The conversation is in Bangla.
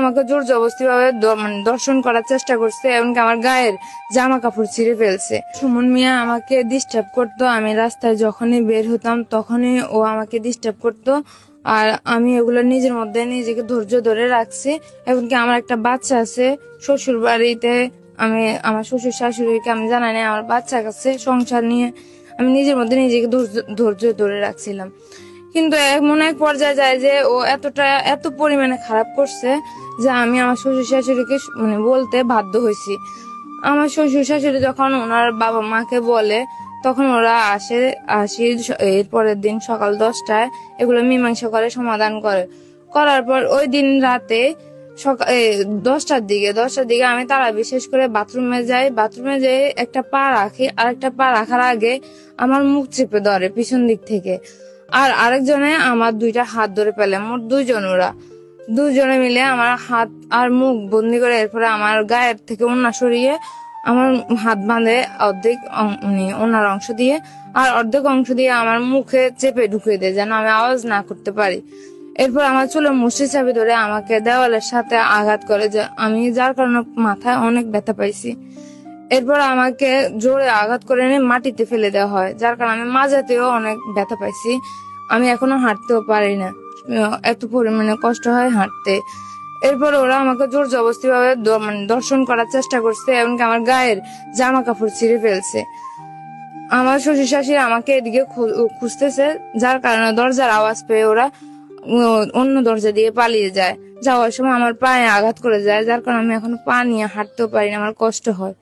আমাকে জোর জবরদস্তি ভাবে দর্শন করার চেষ্টা করছে, এমনকি আমার গায়ের জামা কাপড় ছিঁড়ে ফেলছে। সুমন মিয়া আমাকে ডিস্টার্ব করতো, আমি রাস্তায় যখনই বের হতাম তখনই ও আমাকে ডিস্টার্ব করতো। আর আমি এগুলো নিজের মধ্যে নিজেকে ধৈর্য ধরে রাখছি। এমনকি আমার একটা বাচ্চা আছে শ্বশুর বাড়িতে, আমি আমার শ্বশুর শাশুড়িকে আমি জানাই না আমার বাচ্চা কাছে, সংসার নিয়ে আমি নিজের মধ্যে নিজেকে ধৈর্য ধরে রাখছিলাম। কিন্তু এমন এক পর্যায়ে যায় যে ও এত পরিমাণে খারাপ করছে যে আমি আমার শ্বশুর শাশুড়িকে বলতে বাধ্য হয়েছি। আমার শ্বশুর শাশুড়ি যখন ওনার বাবা মাকে বলে তখন ওরা আসি এর পরের দিন সকাল 10টায় এগুলো মীমাংসা করে, সমাধান করার পর ওই দিন রাতে সকাল 10টার দিকে আমি তারা বিশেষ করে বাথরুমে যাই একটা পা রাখি, আর একটা পা রাখার আগে আমার মুখ চেপে ধরে পিছন দিক থেকে, আর আরেকজনে আমার 2টা হাত ধরে ফেলে। মোট 2জন, ওরা 2জনে মিলে আমার হাত আর মুখ বন্দি করে এরপরে আমার গায়ের থেকে ওড়না সরিয়ে আমার হাত বাঁধে অর্ধেক ওনার অংশ দিয়ে, আর অর্ধেক অংশ দিয়ে আমার মুখে চেপে ঢুকিয়ে দেয় যেন আমি আওয়াজ না করতে পারি। এরপর আমার চুলের মুঠি চাবি ধরে আমাকে দেওয়ালের সাথে আঘাত করে, যার কারণে মাথায় অনেক ব্যথা পাইছি। এরপর আমাকে জোরে আঘাত করে এনে মাটিতে ফেলে দেওয়া হয়, যার কারণে আমি মাঝাতেও অনেক ব্যথা পাইছি। আমি এখনো হাঁটতেও পারি না, এত পরিমাণে কষ্ট হয় হাঁটতে। এরপর ওরা আমাকে জোর জবরদস্তি ভাবে দর্শন করার চেষ্টা করছে, এমনকি আমার গায়ের জামা কাপড় ছিঁড়ে ফেলছে। আমার শ্বশুর শাশুড়ি আমাকে এদিকে খুঁজতেছে, যার কারণে দরজার আওয়াজ পেয়ে ওরা অন্য দরজা দিয়ে পালিয়ে যায়। যাওয়ার সময় আমার পায়ে আঘাত করে যায়, যার কারণে আমি এখন পা নিয়ে হাঁটতেও পারি না, আমার কষ্ট হয়।